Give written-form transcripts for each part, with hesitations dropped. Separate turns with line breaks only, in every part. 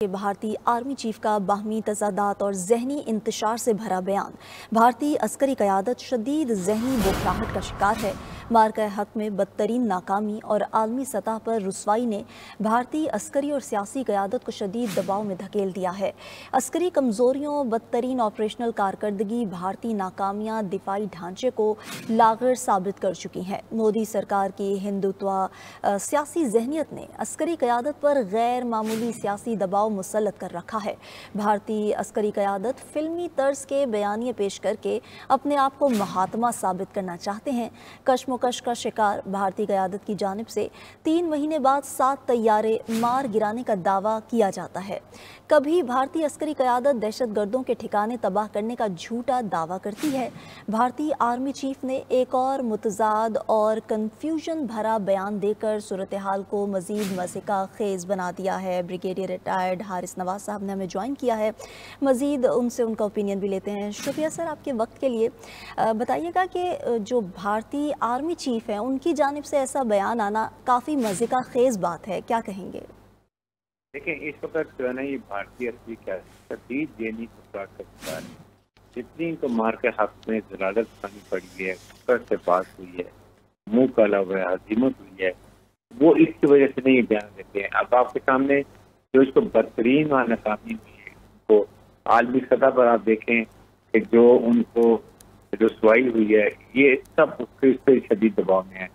کہ بھارتی army chief کا باہمی تضادات اور ذہنی انتشار سے بھرا بیان۔ بھارتی عسکری قیادت شدید ذہنی بوکھلاہٹ کا شکار ہے۔ مارکہ حق میں بدترین ناکامی اور عالمی سطح پر رسوائی نے بھارتی عسکری اور سیاسی قیادت کو شدید دباؤ میں دھکیل دیا ہے۔ عسکری کمزوریوں، بدترین آپریشنل کارکردگی، بھارتی ناکامیاں دفاعی ڈھانچے کو لاغر ثابت کر چکی ہیں۔ مودی سرکار کی ہندوتوا سیاسی ذہنیت نے عسکری قیادت پر غیر معمولی سیاسی دباؤ مسلط کر رکھا ہے۔ بھارتی عسکری قیادت فلمی طرز کے بیانیے پیش کر کے اپنے آپ کو مہاتما ثابت کرنا چاہتے ہیں۔ کشمکش کا شکار بھارتی قیادت کی جانب سے 3 مہینے بعد 7 طیارے مار گرانے کا دعویٰ کیا جاتا ہے۔ کبھی بھارتی عسکری قیادت دہشت گردوں کے ٹھکانے تباہ کرنے کا جھوٹا دعویٰ کرتی ہے۔ بھارتی آرمی چیف نے ایک اور متضاد اور کنفیوژن بھرا بیان دے کر صورتحال کو مزید مضحکہ خیز بنا دیا ہے۔ بریگیڈیئر ریٹائرڈ حارث نواز صاحب نے ہمیں جوائن کیا ہے، مزید ان سے ان کا اوپینین بھی لیتے ہیں۔ شکریہ سر آپ کے وقت کے لیے۔ بتائیے گا کہ جو بھارتی آرمی چیف ہیں ان کی جانب سے ایسا بیان آنا کافی مضحکہ خیز بات ہے، کیا کہیں گے؟
دیکھیں اس وقت جو ہے نا یہ بھارتی عسکری کیا شدید ذہنی خطرات کا شکار ہے۔ جتنی ان کو مار کے حق میں ضلالت پانی پڑی ہے، کفر سے پاس ہوئی ہے، منہ کالا ہوا ہے، ہزیمت ہوئی ہے، وہ اس کی وجہ سے نہیں یہ بیان دیتے ہیں۔ اب آپ کے سامنے جو اس کو بدترین اور ناکامی ہوئی ہے، ان کو عالمی سطح پر آپ دیکھیں کہ جو ان کو رسوائی ہوئی ہے، یہ سب اس سے شدید دباؤ میں ہے۔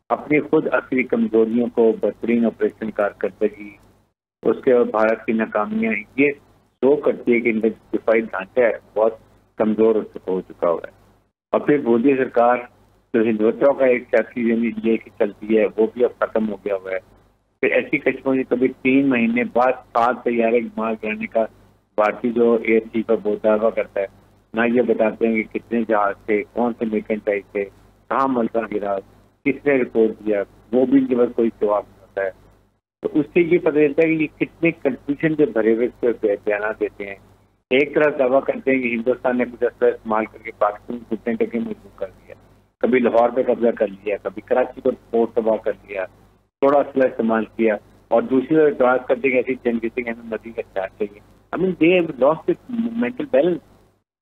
اپنی خود عسکری کمزوریوں کو، بدترین آپریشن کارکردگی، اس کے بعد بھارت کی ناکامیاں، یہ شو کرتی ہے کہ ان کا دفاعی ڈھانچہ ہے بہت کمزور ہو چکا ہوا ہے۔ اور پھر مودی سرکار جو ہندوتوا کا ایک سیاسی یہ کہ چلتی ہے، وہ بھی اب ختم ہو گیا ہوا ہے۔ پھر ایسی کشمکش کبھی 3 مہینے بعد 7 طیارے مار گرانے کا بھارتی جو ایئر چیف ہے وہ دعویٰ کرتا ہے، نہ یہ بتاتے ہیں کہ کتنے جہاز تھے، کون سے میکنٹائز تھے، کہاں ملکہ گرا، کس نے رپورٹ دیا، وہ بھی ان کے بعد کوئی جواب نہیں ہوتا ہے۔ تو اس سے یہ پتہ چلتا ہے کہ یہ کتنے کنفیوژن کے بھرے ہوئے بیانات دیتے ہیں۔ ایک طرف دعویٰ کرتے ہیں کہ ہندوستان نے کچھ اسلحہ استعمال کر کے پاکستان کو گھٹنے ٹکے مجبور کر دیا، کبھی لاہور پہ قبضہ کر لیا، کبھی کراچی کو پورٹ تباہ کر دیا، تھوڑا اسلحہ استعمال کیا، اور دوسری طرف اعتراض کرتے ہیں کہ ایسی جنگ جیتے کہ ہمیں مزید اختیار چاہیے۔ دے ہیو لاسٹ مینٹل بیلنس،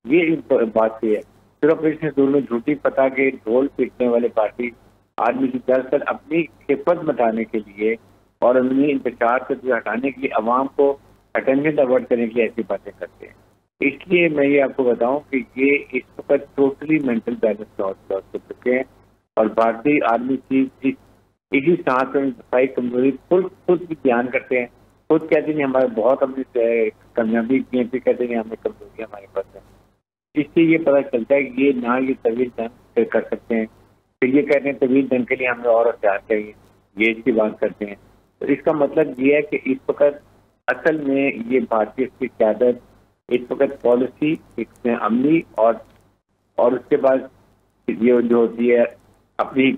یہ بات سے ہے۔ صرف اس دور میں جھوٹی پتہ کے ڈھول پیٹنے والے پارٹی آدمی کی دراصل اپنی خفت مٹانے کے لیے اور عملی انتشار سے ہٹانے کے لیے عوام کو اٹینشن ڈائیورٹ کرنے کے لیے ایسی باتیں کرتے ہیں۔ اس لیے میں یہ آپ کو بتاؤں کہ یہ اس وقت ٹوٹلی مینٹل بیلنس لاس کر چکے ہیں، اور بھارتی آرمی چیف اسی ساتھ میں دفاعی کمزوری خود بھی بیان کرتے ہیں، خود کہتے ہیں ہمارے بہت اپنی کامیابی کی ہیں، پھر کہتے ہیں ہمیں کمزوریاں ہمارے پاس ہیں۔ اس سے یہ پتہ چلتا ہے کہ یہ نہ یہ طویل جنگ کر سکتے ہیں، پھر یہ کہتے ہیں طویل جنگ کے لیے ہمیں اور ہتھیار چاہیے، یہ اس کی بات کرتے ہیں۔ تو اس کا مطلب یہ ہے کہ اس وقت اصل میں یہ بھارتی عسکری قیادت اس وقت پالیسی اس میں عملی اور اس کے بعد یہ جو ہوتی ہے اپنی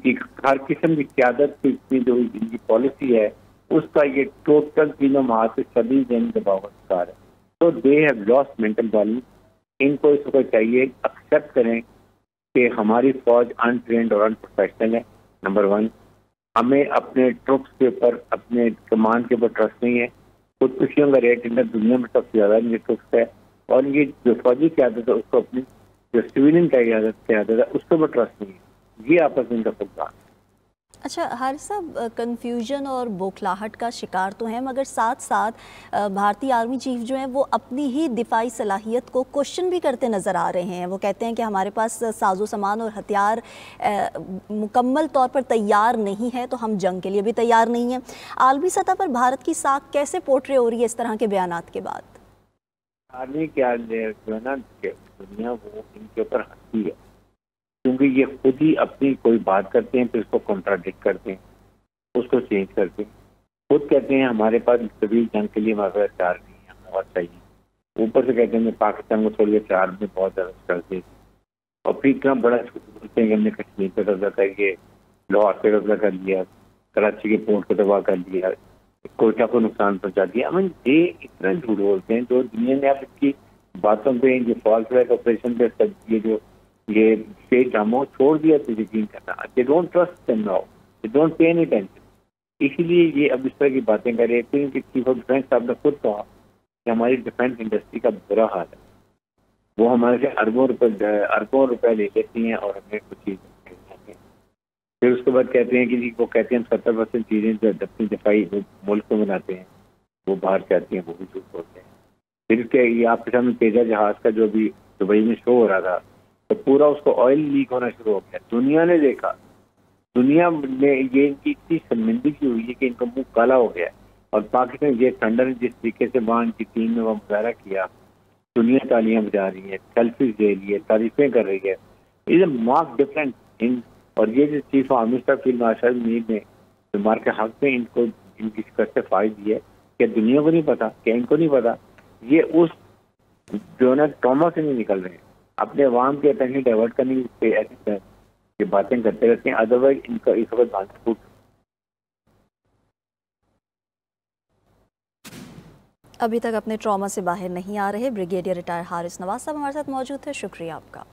ہر قسم کی قیادت کی جو ان کی پالیسی ہے، اس کا یہ ٹوٹل تینوں ماہ سے شدید ذہنی دباؤ کا شکار ہے۔ تو they have lost mental balance. ان کو اس وقت چاہیے ایکسیپٹ کریں کہ ہماری فوج انٹرینڈ اور ان پروفیشنل ہے، نمبر 1۔ ہمیں اپنے ٹروپس کے اوپر، اپنے کمانڈ کے اوپر ٹرسٹ نہیں ہے۔ خودکشیوں کا ریٹ دنیا میں سب سے زیادہ یہ ٹروپس ہے، اور یہ جو فوجی قیادت ہے اس کو اپنی جو سویلین قیادت ہے اس کے اوپر ٹرسٹ نہیں ہے۔ یہ آپس میں ان کا فقدان ہے۔
اچھا حارث صاحب، کنفیوژن اور بوکھلاہٹ کا شکار تو ہیں، مگر ساتھ ساتھ بھارتی آرمی چیف جو ہیں وہ اپنی ہی دفاعی صلاحیت کو کوشچن بھی کرتے نظر آ رہے ہیں۔ وہ کہتے ہیں کہ ہمارے پاس ساز و سامان اور ہتھیار مکمل طور پر تیار نہیں ہے، تو ہم جنگ کے لیے بھی تیار نہیں ہیں۔ عالمی سطح پر بھارت کی ساکھ کیسے پورٹری ہو رہی ہے اس طرح کے بیانات کے بعد؟
آرمی کیا جو ہے نا دنیا وہ ان کے اوپر ہنستی ہے، کیونکہ یہ خود ہی اپنی کوئی بات کرتے ہیں پھر اس کو کنٹراڈکٹ کرتے ہیں، اس کو چینج کرتے ہیں۔ خود کہتے ہیں ہمارے پاس طویل جنگ کے لیے ہمارے پاس ہتھیار نہیں ہے، ہمیں اور چاہیے۔ اوپر سے کہتے ہیں پاکستان کو تھوڑی ہتھیار میں بہت زیادہ کرتے، اور پھر اتنا بڑا بولتے ہیں کہ ہم نے کشمیر پہ قبضہ کر کے، لاہور پہ قبضہ کر لیا، کراچی کے پورٹ کو تباہ کر دیا، کوئٹہ کو نقصان پہنچا دیا۔ یہ اتنا جھوٹ بولتے ہیں جو دنیا نے اب اس کی باتوں پہ، یہ فالس فلیگ آپریشن پہ یہ فیک ڈرامہ چھوڑ دیا تو یقین کرنا۔ They don't trust them now, they don't pay any attention. اسی لیے یہ اب اس طرح کی باتیں کر رہے تھے کہ چیف آف ڈیفینس صاحب نے خود کہا کہ ہماری ڈیفینس انڈسٹری کا برا حال ہے. وہ ہمارے سے اربوں روپے لے لیتی ہیں اور ہمیں کچھ چیزیں ہیں. پھر اس کے بعد کہتے ہیں کہ جی وہ کہتے ہیں ہم 70% چیزیں جو اپنی دفاعی ملک میں بناتے ہیں وہ باہر سے آتی ہیں، وہ بھی جھوٹ بولتے ہیں. پھر کہ یہ آپ کے سامنے تیجا جہاز کا جو بھی دبئی میں شو ہو رہا تھا تو پورا اس کو آئل لیک ہونا شروع ہو گیا. دنیا نے دیکھا، دنیا میں یہ ان کی اتنی شرمندگی ہوئی ہے کہ ان کا منہ کالا ہو گیا. اور پاکستان یہ تھنڈر جس طریقے سے وہاں ان کی ٹیم نے وہ مظاہرہ کیا، دنیا تالیاں بجا رہی ہے، سیلفیز دے رہی ہے، تعریفیں کر رہی ہے. Is a mark different in. اور یہ جو chief army staff field marshal میر نے بیمار کے حق میں ان کو ان کی شکست سے فائد دی ہے کہ دنیا کو نہیں پتا، کہ ان کو نہیں پتا. یہ اس جو نا ٹراما سے نہیں نکل رہے ہیں، اپنے عوام کے اٹینشن ڈائیورٹ کرنے کی ایسی یہ باتیں کرتے رہتے ہیں. ادروائز ان کا اس وقت بات پھوٹ.
ابھی تک اپنے ٹراما سے باہر نہیں آ رہے بریگیڈیئر ریٹائر حارث نواز صاحب ہمارے ساتھ موجود تھے، شکریہ آپ کا.